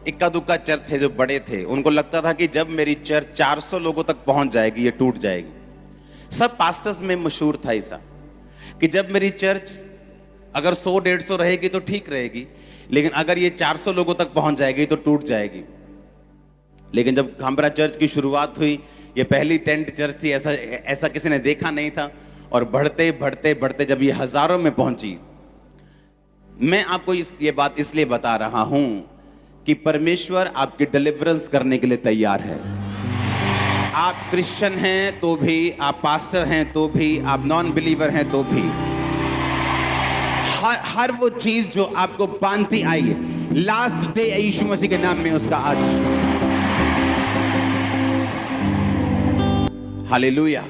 इक्का दुक्का चर्च थे जो बड़े थे, उनको लगता था कि जब मेरी चर्च 400 लोगों तक पहुंच जाएगी ये टूट जाएगी। सब पास्टर्स में मशहूर था ऐसा कि जब मेरी चर्च अगर 100-150 रहेगी तो ठीक रहेगी, लेकिन अगर ये 400 लोगों तक पहुंच जाएगी तो टूट जाएगी। लेकिन जब खामरा चर्च की शुरुआत हुई, ये पहली टेंट चर्च थी, ऐसा किसी ने देखा नहीं था, और बढ़ते बढ़ते बढ़ते जब ये हजारों में पहुंची, मैं आपको ये बात इसलिए बता रहा हूं कि परमेश्वर आपकी डिलीवरेंस करने के लिए तैयार है। आप क्रिश्चियन हैं तो भी, आप पास्टर हैं तो भी, आप नॉन बिलीवर हैं तो भी, हर वो चीज जो आपको बांधती आई है, लास्ट डे यीशु मसीह के नाम में उसका आज। हालेलुया।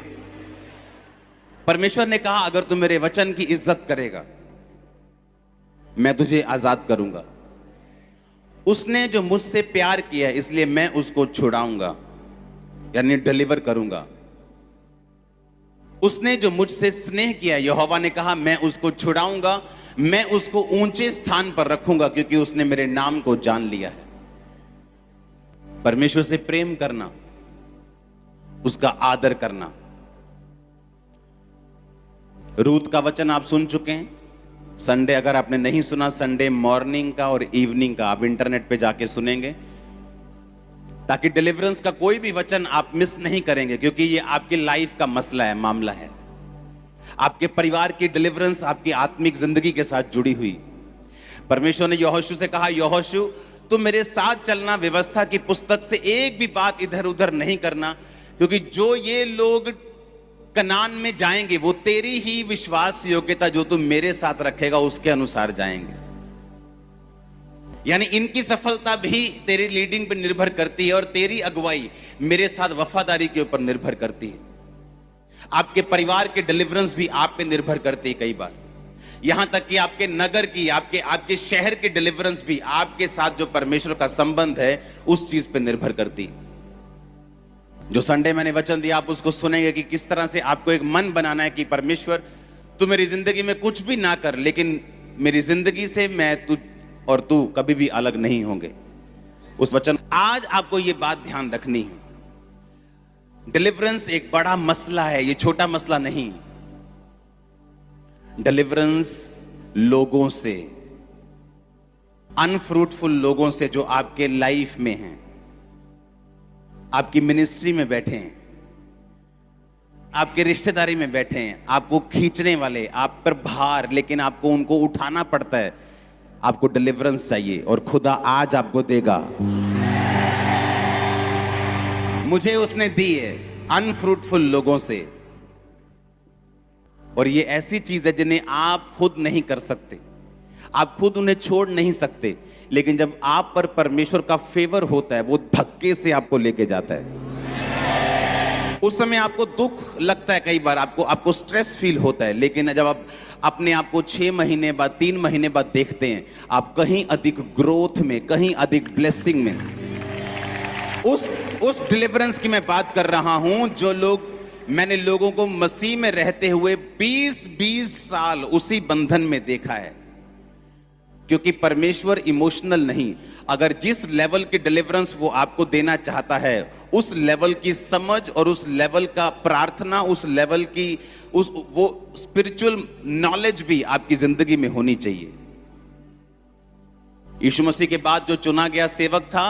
परमेश्वर ने कहा अगर तू मेरे वचन की इज्जत करेगा मैं तुझे आजाद करूंगा। उसने जो मुझसे प्यार किया है इसलिए मैं उसको छुड़ाऊंगा, यानी डिलीवर करूंगा। उसने जो मुझसे स्नेह किया, यहोवा ने कहा मैं उसको छुड़ाऊंगा, मैं उसको ऊंचे स्थान पर रखूंगा, क्योंकि उसने मेरे नाम को जान लिया है। परमेश्वर से प्रेम करना, उसका आदर करना। रूत का वचन आप सुन चुके हैं। संडे अगर आपने नहीं सुना, संडे मॉर्निंग का और इवनिंग का आप इंटरनेट पे जाके सुनेंगे, ताकि डिलीवरेंस का कोई भी वचन आप मिस नहीं करेंगे, क्योंकि ये आपकी लाइफ का मसला है, मामला है। आपके परिवार की डिलीवरेंस आपकी आत्मिक जिंदगी के साथ जुड़ी हुई। परमेश्वर ने यहोशू से कहा, यहोशू तुम मेरे साथ चलना, व्यवस्था की पुस्तक से एक भी बात इधर उधर नहीं करना, क्योंकि जो ये लोग कनान में जाएंगे वो तेरी ही विश्वास योग्यता जो तुम मेरे साथ रखेगा उसके अनुसार जाएंगे। यानी इनकी सफलता भी तेरी लीडिंग पर निर्भर करती है, और तेरी अगुवाई मेरे साथ वफादारी के ऊपर निर्भर करती है। आपके परिवार के डिलीवरेंस भी आप पे निर्भर करती है कई बार, यहां तक कि आपके नगर की, आपके शहर के डिलीवरेंस भी आपके साथ जो परमेश्वर का संबंध है उस चीज पे निर्भर करती है। जो संडे मैंने वचन दिया आप उसको सुनेंगे कि किस तरह से आपको एक मन बनाना है कि परमेश्वर तू मेरी जिंदगी में कुछ भी ना कर, लेकिन मेरी जिंदगी से मैं तू और तू कभी भी अलग नहीं होंगे। उस वचन आज आपको ये बात ध्यान रखनी है। डिलीवरेंस एक बड़ा मसला है, ये छोटा मसला नहीं। डिलीवरेंस लोगों से, अनफ्रूटफुल लोगों से जो आपके लाइफ में हैं, आपकी मिनिस्ट्री में बैठे हैं, आपके रिश्तेदारी में बैठे हैं, आपको खींचने वाले, आप पर भार, लेकिन आपको उनको उठाना पड़ता है। आपको डिलीवरेंस चाहिए और खुदा आज आपको देगा। मुझे उसने दी है अनफ्रूटफुल लोगों से, और ये ऐसी चीज है जिन्हें आप खुद नहीं कर सकते, आप खुद उन्हें छोड़ नहीं सकते, लेकिन जब आप पर परमेश्वर का फेवर होता है वो धक्के से आपको लेके जाता है। उस समय आपको दुख लगता है, कई बार आपको स्ट्रेस फील होता है, लेकिन जब आप अपने आप को 6 महीने बाद, 3 महीने बाद देखते हैं, आप कहीं अधिक ग्रोथ में, कहीं अधिक ब्लेसिंग में। उस डिलीवरेंस की मैं बात कर रहा हूं जो लोग, मैंने लोगों को मसीह में रहते हुए 20-20 साल उसी बंधन में देखा है, क्योंकि परमेश्वर इमोशनल नहीं। अगर जिस लेवल की डिलीवरेंस वो आपको देना चाहता है, उस लेवल की समझ और उस लेवल का प्रार्थना, उस लेवल की वो स्पिरिचुअल नॉलेज भी आपकी जिंदगी में होनी चाहिए। यीशु मसीह के बाद जो चुना गया सेवक था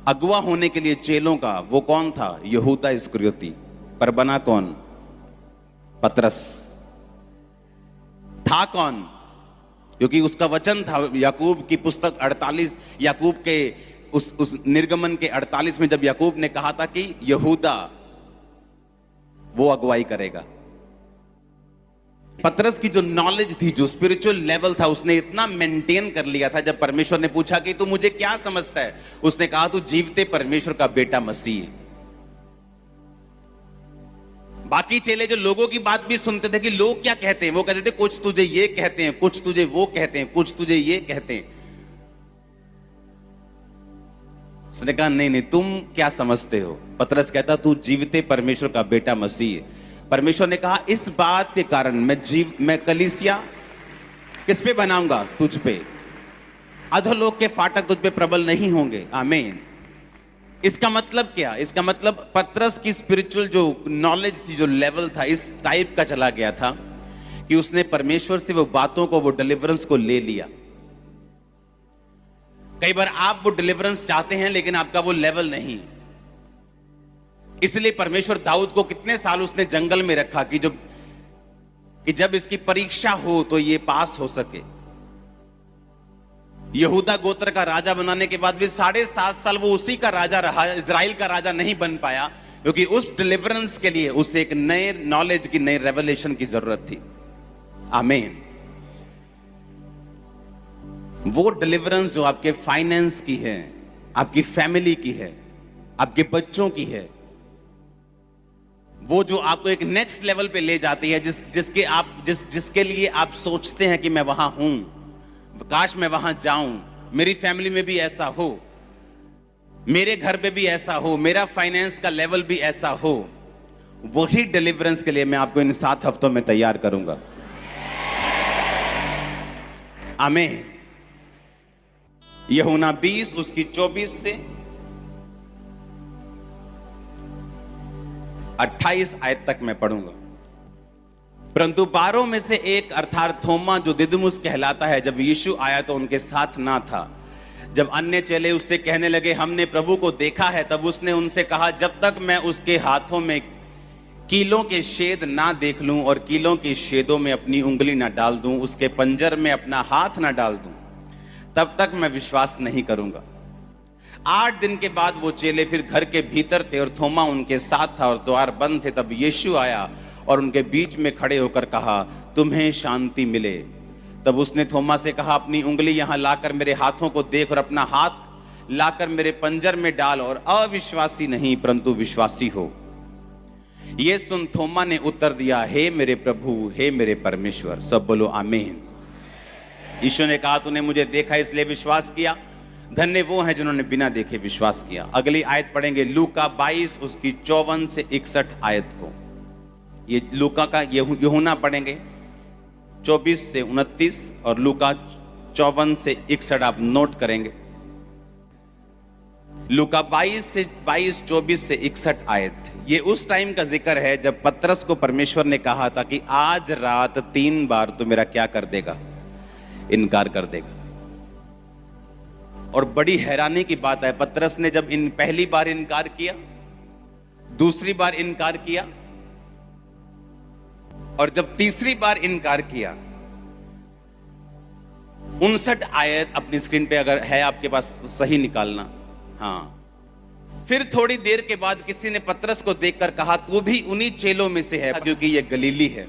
अगुवा होने के लिए चेलों का, वो कौन था? यहूदा इस्करियोती। पर बना कौन? पतरस। था कौन? क्योंकि उसका वचन था, याकूब की पुस्तक 48, याकूब के उस निर्गमन के 48 में जब याकूब ने कहा था कि यहूदा वो अगुवाई करेगा। पतरस की जो नॉलेज थी, जो स्पिरिचुअल लेवल था, उसने इतना मेंटेन कर लिया था। जब परमेश्वर ने पूछा कि तू मुझे क्या समझता है, उसने कहा तू जीवते परमेश्वर का बेटा मसीह है। बाकी चेले जो लोगों की बात भी सुनते थे कि लोग क्या कहते हैं, वो कहते थे कुछ तुझे ये कहते हैं, कुछ तुझे वो कहते हैं, कुछ तुझे ये कहते हैं। उसने कहा नहीं नहीं, तुम क्या समझते हो? पतरस कहता तू जीवते परमेश्वर का बेटा मसीह है। परमेश्वर ने कहा इस बात के कारण मैं कलीसिया किस पे बनाऊंगा? तुझ पे। अधोलोक के फाटक तुझ पे प्रबल नहीं होंगे। आमीन। इसका मतलब क्या? इसका मतलब पतरस की स्पिरिचुअल जो नॉलेज थी, जो लेवल था, इस टाइप का चला गया था कि उसने परमेश्वर से वो बातों को, वो डिलीवरेंस को ले लिया। कई बार आप वो डिलीवरेंस चाहते हैं लेकिन आपका वो लेवल नहीं। इसलिए परमेश्वर दाऊद को कितने साल उसने जंगल में रखा कि जब इसकी परीक्षा हो तो ये पास हो सके। यहूदा गोत्र का राजा बनाने के बाद भी 7.5 साल वो उसी का राजा रहा, इजराइल का राजा नहीं बन पाया, क्योंकि उस डिलीवरेंस के लिए उसे एक नए नॉलेज की, नई रेवलेशन की जरूरत थी। आमीन। वो डिलीवरेंस जो आपके फाइनेंस की है, आपकी फैमिली की है, आपके बच्चों की है, वो जो आपको एक नेक्स्ट लेवल पे ले जाती है, जिसके लिए आप सोचते हैं कि मैं वहां हूं, काश मैं वहां जाऊं, मेरी फैमिली में भी ऐसा हो, मेरे घर पे भी ऐसा हो, मेरा फाइनेंस का लेवल भी ऐसा हो। वही डिलीवरेंस के लिए मैं आपको इन 7 हफ्तों में तैयार करूंगा। आमीन। यूहन्ना 20 उसकी 24 से 28 आयत तक मैं पढ़ूंगा। परंतु 12 में से एक अर्थात थोमा, जो दिदुमुस कहलाता है, जब यीशु आया तो उनके साथ ना था। जब अन्य चेले उससे कहने लगे हमने प्रभु को देखा है, तब उसने उनसे कहा जब तक मैं उसके हाथों में कीलों के छेद ना देख लूं और कीलों के छेदों में अपनी उंगली ना डाल दूं, उसके पंजर में अपना हाथ ना डाल दूं, तब तक मैं विश्वास नहीं करूंगा। 8 दिन के बाद वो चेले फिर घर के भीतर थे और थोमा उनके साथ था और द्वार बंद थे। तब यीशु आया और उनके बीच में खड़े होकर कहा तुम्हें शांति मिले। तब उसने थोमा से कहा अपनी उंगली यहां लाकर मेरे हाथों को देख और अपना हाथ लाकर मेरे पंजर में डाल और अविश्वासी नहीं परंतु विश्वासी हो। ये सुन थोमा ने उत्तर दिया हे मेरे प्रभु, हे मेरे परमेश्वर। सब बोलो आमीन। यीशु ने कहा तूने मुझे देखा इसलिए विश्वास किया, धन्य वो हैं जिन्होंने बिना देखे विश्वास किया। अगली आयत पढ़ेंगे लूका 22 उसकी 54 से 61 आयत को। ये लूका का यूहन्ना पढ़ेंगे 24 से 29 और लूका 54 से 61 आप नोट करेंगे। लूका 22 से 24 से 61 आयत। ये उस टाइम का जिक्र है जब पतरस को परमेश्वर ने कहा था कि आज रात 3 बार तू मेरा क्या कर देगा, इनकार कर देगा। और बड़ी हैरानी की बात है, पतरस ने जब पहली बार इनकार किया, दूसरी बार इनकार किया और जब तीसरी बार इनकार किया, 59 आयत अपनी स्क्रीन पे अगर है आपके पास तो सही निकालना। हाँ, फिर थोड़ी देर के बाद किसी ने पतरस को देखकर कहा तू भी उन्हीं चेलों में से है क्योंकि यह गलीली है।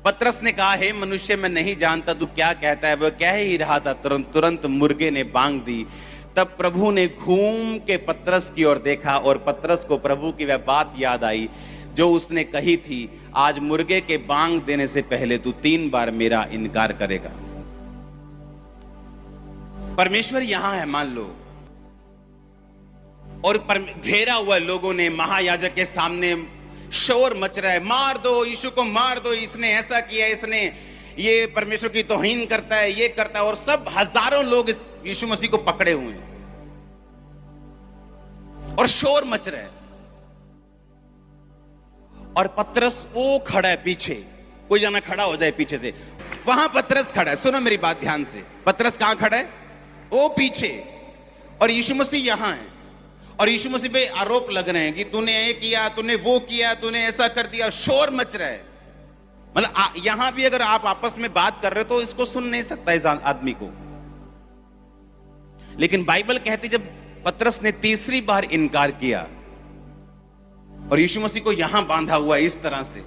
पतरस ने कहा हे मनुष्य मैं नहीं जानता तू क्या कहता है। वह कह ही रहा था तुरंत मुर्गे ने बांग दी। तब प्रभु ने घूम के पतरस की ओर देखा और पतरस को प्रभु की वह बात याद आई जो उसने कही थी आज मुर्गे के बांग देने से पहले तू 3 बार मेरा इनकार करेगा। परमेश्वर यहां है मान लो, और घेरा हुआ लोगों ने महायाजक के सामने शोर मच रहा है मार दो यीशु को, मार दो, इसने ऐसा किया, इसने ये परमेश्वर की तौहीन करता है, ये करता है। और सब हजारों लोग इस यीशु मसीह को पकड़े हुए हैं और शोर मच रहा है। और पतरस वो खड़ा है पीछे, कोई जाना खड़ा हो जाए पीछे से, वहां पतरस खड़ा है। सुनो मेरी बात ध्यान से, पतरस कहां खड़ा है? वो पीछे, और यीशु मसीह यहां है। और यीशु मसीह पे आरोप लग रहे हैं कि तूने ये किया, तूने वो किया, तूने ऐसा कर दिया। शोर मच रहा है। मतलब यहां भी अगर आप आपस में बात कर रहे हो तो इसको सुन नहीं सकता इस आदमी को। लेकिन बाइबल कहती जब पतरस ने तीसरी बार इनकार किया और यीशु मसीह को यहां बांधा हुआ इस तरह से,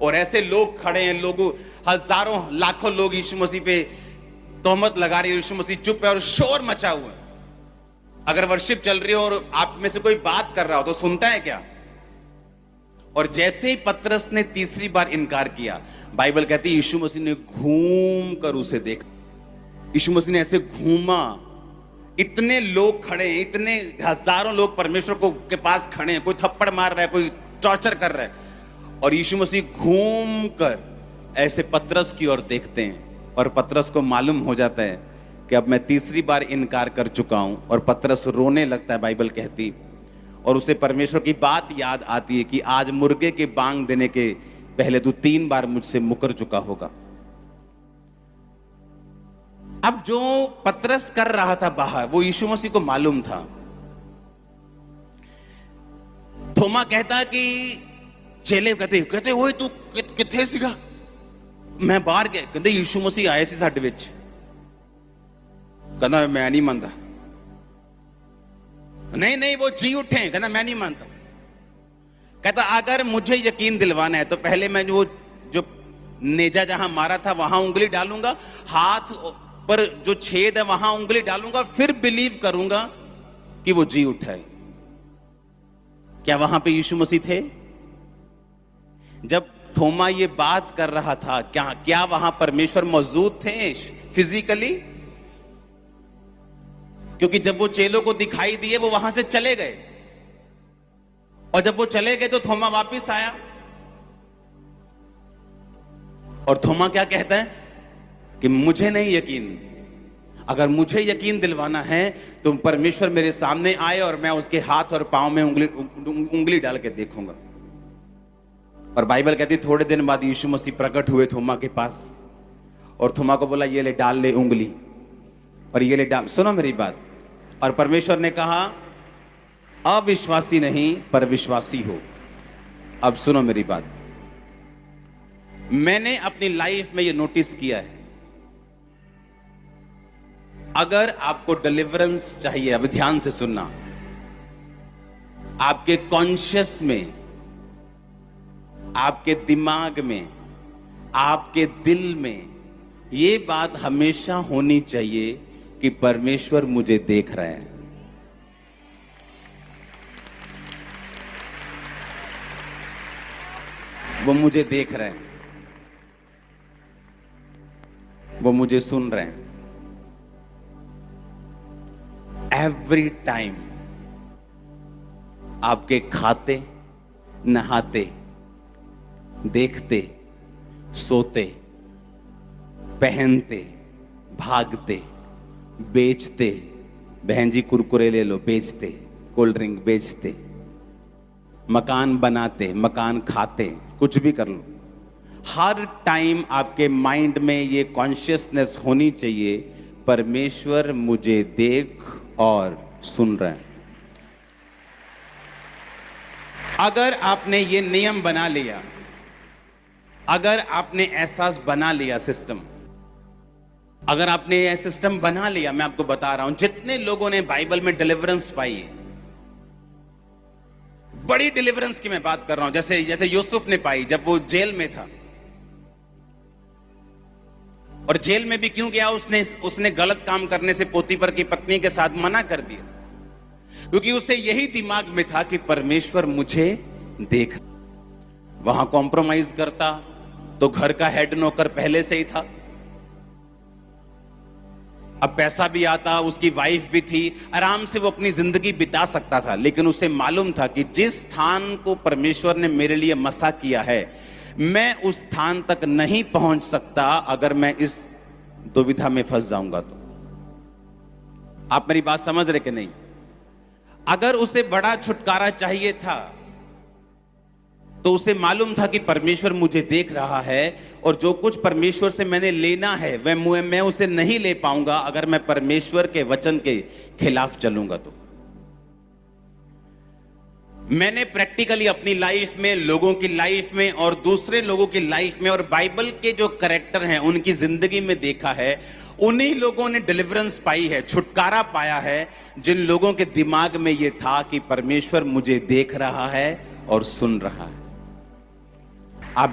और ऐसे लोग खड़े हैं, लोगों हजारों लाखों लोग यीशु मसीह पे तोहमत लगा रहे हैं, यीशु मसीह चुप है और शोर मचा हुआ है। अगर वर्शिप चल रही हो और आप में से कोई बात कर रहा हो तो सुनता है क्या? और जैसे ही पतरस ने तीसरी बार इनकार किया, बाइबल कहती है यीशु मसीह ने घूम कर उसे देखा। यीशु मसीह ने ऐसे घूमा, इतने लोग खड़े हैं, इतने हजारों लोग परमेश्वर को के पास खड़े हैं, कोई थप्पड़ मार रहा है, कोई टॉर्चर कर रहा है, और यीशु मसीह घूम कर ऐसे पतरस की ओर देखते हैं। और पतरस को मालूम हो जाता है कि अब मैं तीसरी बार इनकार कर चुका हूं, और पतरस रोने लगता है, बाइबल कहती, और उसे परमेश्वर की बात याद आती है कि आज मुर्गे के बांग देने के पहले तू 3 बार मुझसे मुकर चुका होगा। अब जो पतरस कर रहा था बाहर, वो यीशु मसीह को मालूम था। थोमा कहता कि चेले कहते ओए तू किथे सीगा? मैं बाहर गया। कहते यीशु मसीह आए सी साडे विच। कहना मैं नहीं मानता। नहीं वो जी उठे। कहना मैं नहीं मानता। कहता अगर मुझे यकीन दिलवाना है तो पहले मैं जो नेजा जहां मारा था वहां उंगली डालूंगा, हाथ पर जो छेद है वहां उंगली डालूंगा, फिर बिलीव करूंगा कि वो जी उठा है। क्या वहां पे यीशु मसीह थे? जब थोमा ये बात कर रहा था, क्या वहां परमेश्वर मौजूद थे फिजिकली? क्योंकि जब वो चेलों को दिखाई दिए वो वहां से चले गए, और जब वो चले गए तो थोमा वापस आया, और थोमा क्या कहता है कि मुझे नहीं यकीन। अगर मुझे यकीन दिलवाना है तो परमेश्वर मेरे सामने आए और मैं उसके हाथ और पांव में उंगली डाल के देखूंगा। और बाइबल कहती थोड़े दिन बाद यीशु मसीह प्रकट हुए थोमा के पास, और थोमा को बोला ये ले डाल ले उंगली, और ये ले डाल। सुनो मेरी बात। और परमेश्वर ने कहा अविश्वासी नहीं पर विश्वासी हो। अब सुनो मेरी बात। मैंने अपनी लाइफ में ये नोटिस किया है, अगर आपको डिलीवरेंस चाहिए, अब ध्यान से सुनना, आपके कॉन्शियस में, आपके दिमाग में, आपके दिल में ये बात हमेशा होनी चाहिए कि परमेश्वर मुझे देख रहा है। वो मुझे देख रहे हैं, वो मुझे सुन रहे हैं। एवरी टाइम आपके खाते, नहाते, देखते, सोते, पहनते, भागते, बेचते, बहन जी कुरकुरे ले लो, बेचते, कोल्ड ड्रिंक बेचते, मकान बनाते, मकान खाते, कुछ भी कर लो, हर टाइम आपके माइंड में ये कॉन्शियसनेस होनी चाहिए परमेश्वर मुझे देख और सुन रहे हैं। अगर आपने ये नियम बना लिया, अगर आपने एहसास बना लिया, सिस्टम, अगर आपने यह सिस्टम बना लिया, मैं आपको बता रहा हूं जितने लोगों ने बाइबल में डिलीवरेंस पाई है, बड़ी डिलीवरेंस की मैं बात कर रहा हूं, जैसे यूसुफ ने पाई जब वो जेल में था। और जेल में भी क्यों गया? उसने गलत काम करने से पोतीफर की पत्नी के साथ मना कर दिया, क्योंकि उसे यही दिमाग में था कि परमेश्वर मुझे देख। वहां कॉम्प्रोमाइज करता तो घर का हेड नौकर पहले से ही था, अब पैसा भी आता, उसकी वाइफ भी थी, आराम से वो अपनी जिंदगी बिता सकता था। लेकिन उसे मालूम था कि जिस स्थान को परमेश्वर ने मेरे लिए मसा किया है, मैं उस स्थान तक नहीं पहुंच सकता अगर मैं इस दुविधा में फंस जाऊंगा तो। आप मेरी बात समझ रहे कि नहीं? अगर उसे बड़ा छुटकारा चाहिए था तो उसे मालूम था कि परमेश्वर मुझे देख रहा है, और जो कुछ परमेश्वर से मैंने लेना है वह मैं उसे नहीं ले पाऊंगा अगर मैं परमेश्वर के वचन के खिलाफ चलूंगा तो। मैंने प्रैक्टिकली अपनी लाइफ में, लोगों की लाइफ में और दूसरे लोगों की लाइफ में और बाइबल के जो कैरेक्टर हैं उनकी जिंदगी में देखा है, उन्हीं लोगों ने डिलीवरेंस पाई है, छुटकारा पाया है, जिन लोगों के दिमाग में यह था कि परमेश्वर मुझे देख रहा है और सुन रहा है। आप